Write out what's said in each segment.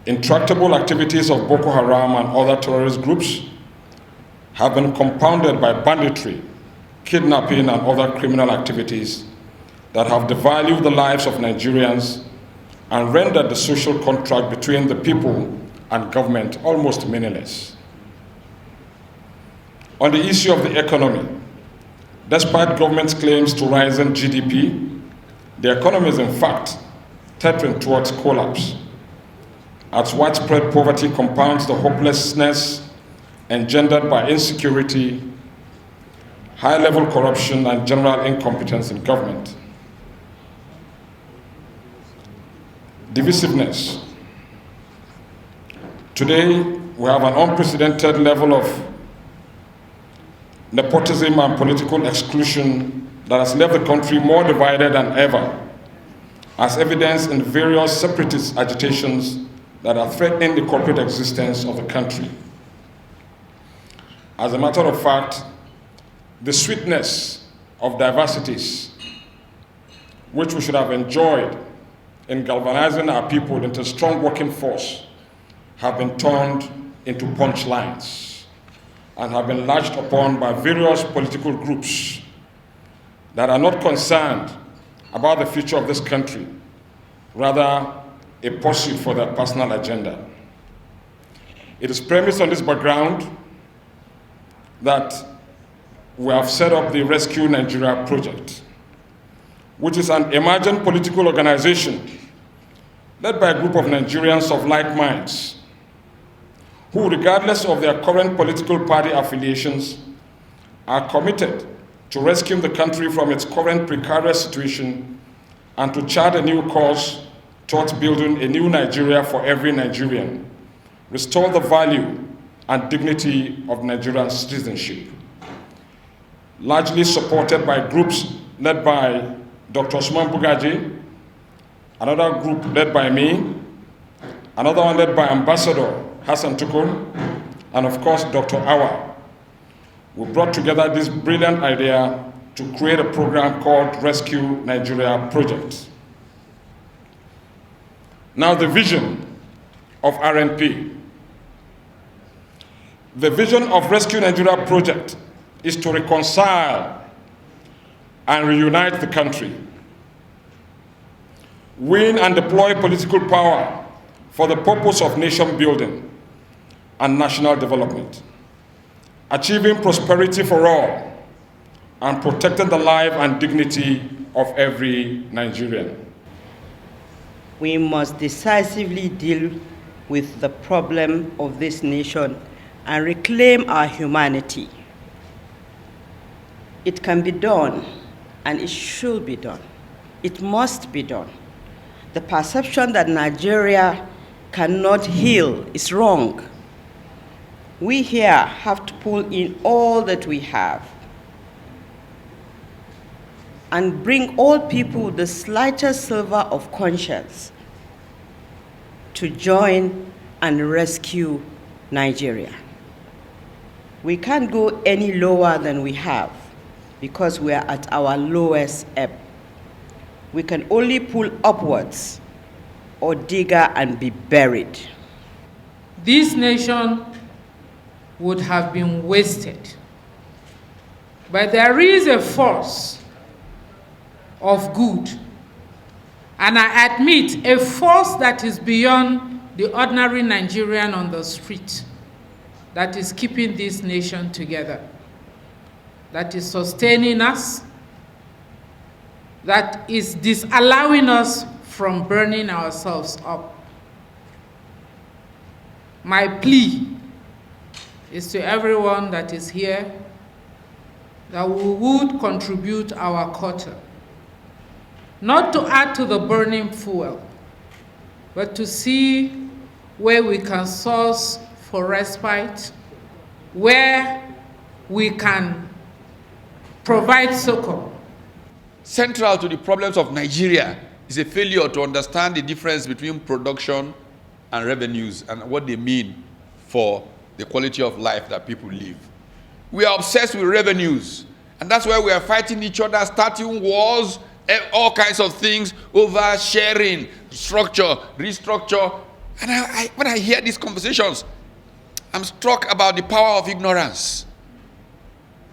Intractable activities of Boko Haram and other terrorist groups have been compounded by banditry, kidnapping, and other criminal activities that have devalued the lives of Nigerians and rendered the social contract between the people and government almost meaningless. On the issue of the economy, despite government's claims to rising GDP, the economy is in fact teetering towards collapse, as widespread poverty compounds the hopelessness engendered by insecurity, high-level corruption, and general incompetence in government. Divisiveness. Today, we have an unprecedented level of nepotism and political exclusion that has left the country more divided than ever, as evidenced in various separatist agitations that are threatening the corporate existence of the country. As a matter of fact, the sweetness of diversities, which we should have enjoyed in galvanizing our people into a strong working force, have been turned into punchlines and have been latched upon by various political groups that are not concerned about the future of this country, rather a pursuit for their personal agenda. It is premised on this background that we have set up the Rescue Nigeria project, which is an emergent political organization led by a group of Nigerians of like minds who, regardless of their current political party affiliations, are committed to rescuing the country from its current precarious situation and to chart a new course towards building a new Nigeria for every Nigerian, restore the value and dignity of Nigerian citizenship. Largely supported by groups led by Dr. Usman Bugaje, another group led by me, another one led by Ambassador Hassan Tukun, and of course, Dr. Awa. We brought together this brilliant idea to create a program called Rescue Nigeria Project. Now, the vision of RNP. The vision of Rescue Nigeria Project is to reconcile and reunite the country, win and deploy political power for the purpose of nation building and national development, achieving prosperity for all, and protecting the life and dignity of every Nigerian. We must decisively deal with the problem of this nation and reclaim our humanity. It can be done, and it should be done. It must be done. The perception that Nigeria cannot heal is wrong. We here have to pull in all that we have and bring all people with the slightest sliver of conscience to join and rescue Nigeria. We can't go any lower than we have because we are at our lowest ebb. We can only pull upwards or dig and be buried. This nation would have been wasted. But there is a force of good, and I admit a force that is beyond the ordinary Nigerian on the street, that is keeping this nation together, that is sustaining us, that is disallowing us from burning ourselves up. My plea is to everyone that is here that we would contribute our quota, not to add to the burning fuel, but to see where we can source for respite, where we can provide succor. Central to the problems of Nigeria is a failure to understand the difference between production and revenues and what they mean for the quality of life that people live. We are obsessed with revenues, and that's why we are fighting each other, starting wars, all kinds of things over sharing, structure, restructure, And when I hear these conversations, I'm struck about the power of ignorance.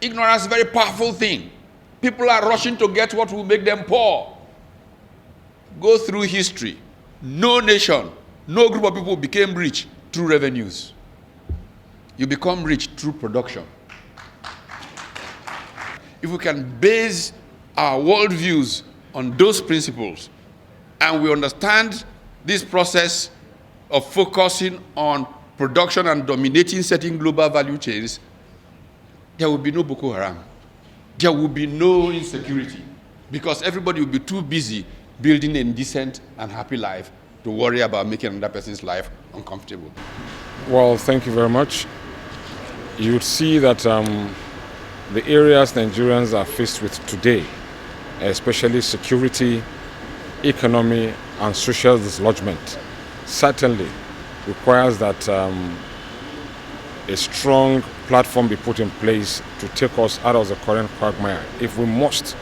Ignorance is a very powerful thing. People are rushing to get what will make them poor. Go through history. No nation, no group of people became rich through revenues. You become rich through production. If we can base our worldviews on those principles, and we understand this process of focusing on production and dominating certain global value chains, there will be no Boko Haram. There will be no insecurity, because everybody will be too busy building a decent and happy life to worry about making another person's life uncomfortable. Well, thank you very much. You would see that the areas Nigerians are faced with today, especially security, economy, and social dislodgement, certainly requires that a strong platform be put in place to take us out of the current quagmire if we must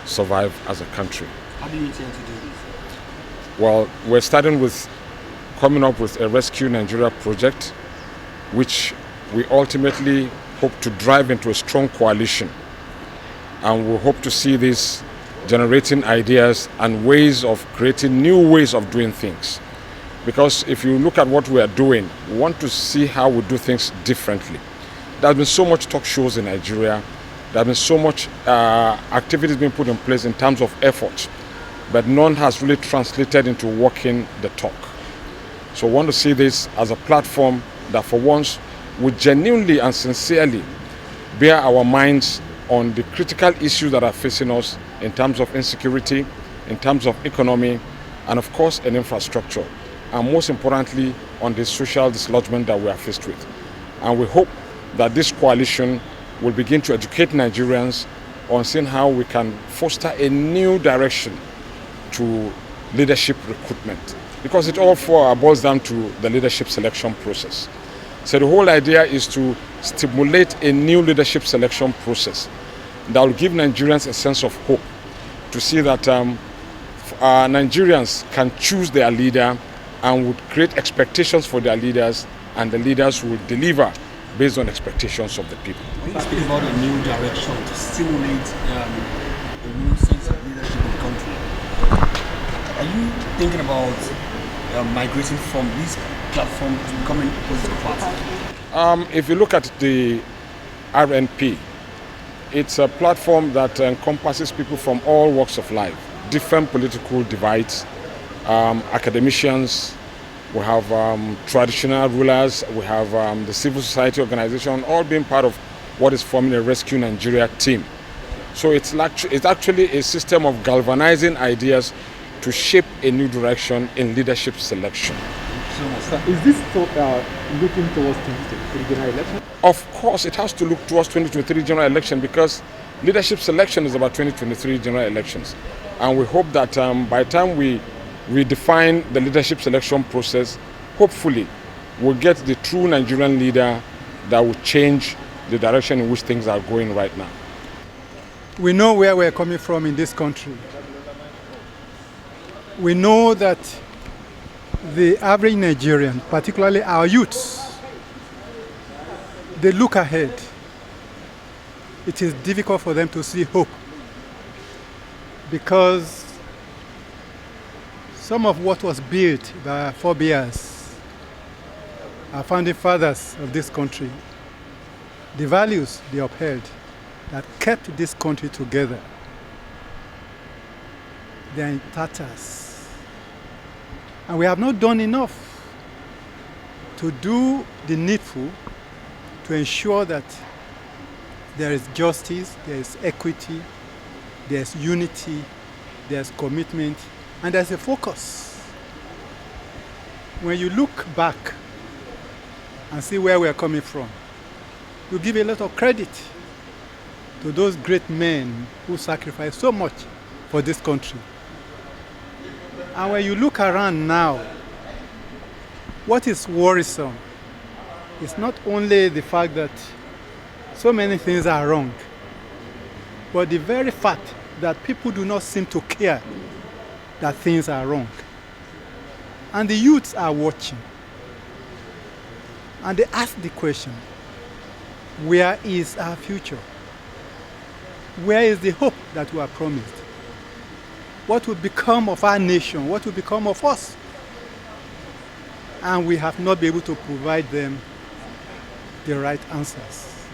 survive as a country. How do you intend to do this? Well, we're starting with coming up with a Rescue Nigeria project, which we ultimately hope to drive into a strong coalition. And we hope to see this generating ideas and ways of creating new ways of doing things. Because if you look at what we are doing, we want to see how we do things differently. There has been so much talk shows in Nigeria. There has been so much activities being put in place in terms of effort, but none has really translated into walking the talk. So we want to see this as a platform that for once we genuinely and sincerely bear our minds on the critical issues that are facing us in terms of insecurity, in terms of economy, and of course in infrastructure, and most importantly on the social dislodgement that we are faced with. And we hope that this coalition will begin to educate Nigerians on seeing how we can foster a new direction to leadership recruitment, because it all boils down to the leadership selection process. So the whole idea is to stimulate a new leadership selection process that will give Nigerians a sense of hope to see that Nigerians can choose their leader and would create expectations for their leaders, and the leaders will deliver based on expectations of the people. When you speak about a new direction to stimulate a new sense of leadership in the country, are you thinking about migrating from this platform to becoming a political party? If you look at the RNP, it's a platform that encompasses people from all walks of life, different political divides, academicians, we have traditional rulers, we have the civil society organization, all being part of what is forming a Rescue Nigeria team. So it's actually a system of galvanizing ideas to shape a new direction in leadership selection. So is this looking towards 2023 general election? Of course, it has to look towards 2023 general election, because leadership selection is about 2023 general elections. And we hope that by the time we redefine the leadership selection process, hopefully we'll get the true Nigerian leader that will change the direction in which things are going right now. We know where we're coming from in this country. We know that the average Nigerian, particularly our youths, they look ahead. It is difficult for them to see hope, because some of what was built by our forebears, our founding fathers of this country, the values they upheld that kept this country together, they are in tatters. And we have not done enough to do the needful to ensure that there is justice, there is equity, there is unity, there is commitment, and there's a focus. When you look back and see where we are coming from, you give a lot of credit to those great men who sacrificed so much for this country. And when you look around now, what is worrisome is not only the fact that so many things are wrong, but the very fact that people do not seem to care that things are wrong. And the youths are watching. And they ask the question, where is our future? Where is the hope that we are promised? What will become of our nation? What will become of us? And we have not been able to provide them the right answers.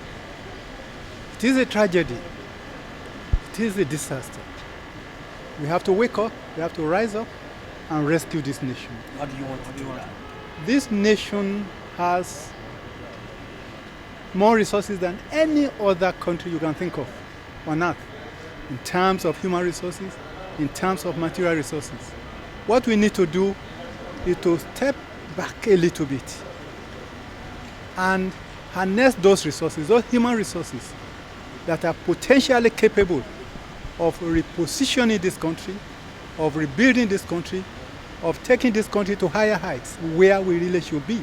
It is a tragedy. It is a disaster. We have to wake up, we have to rise up and rescue this nation. How do you want to do that? This nation has more resources than any other country you can think of on earth, in terms of human resources, in terms of material resources. What we need to do is to step back a little bit and harness those resources, those human resources that are potentially capable of repositioning this country, of rebuilding this country, of taking this country to higher heights where we really should be,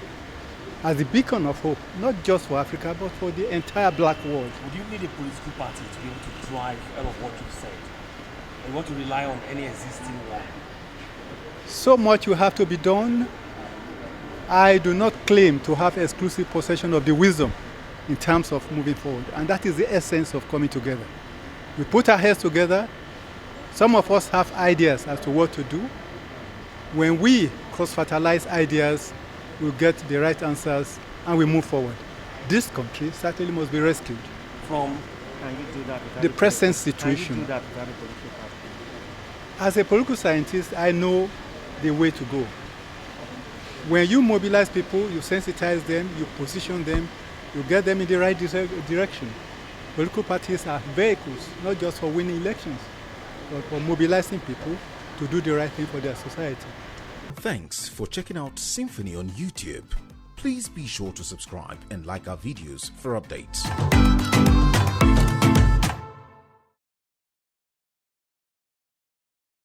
as a beacon of hope, not just for Africa, but for the entire black world. Would you need a political party to be able to drive all of what you've said? Or you want to rely on any existing one? So much will have to be done. I do not claim to have exclusive possession of the wisdom in terms of moving forward. And that is the essence of coming together. We put our heads together. Some of us have ideas as to what to do. When we cross-fertilize ideas, we'll get the right answers and we move forward. This country certainly must be rescued Can you do that the present situation. Can you do that without a political party? As a political scientist, I know the way to go. When you mobilize people, you sensitize them, you position them, you get them in the right direction. Political parties are vehicles, not just for winning elections, but for mobilizing people to do the right thing for their society. Thanks for checking out SYMFONI on YouTube. Please be sure to subscribe and like our videos for updates.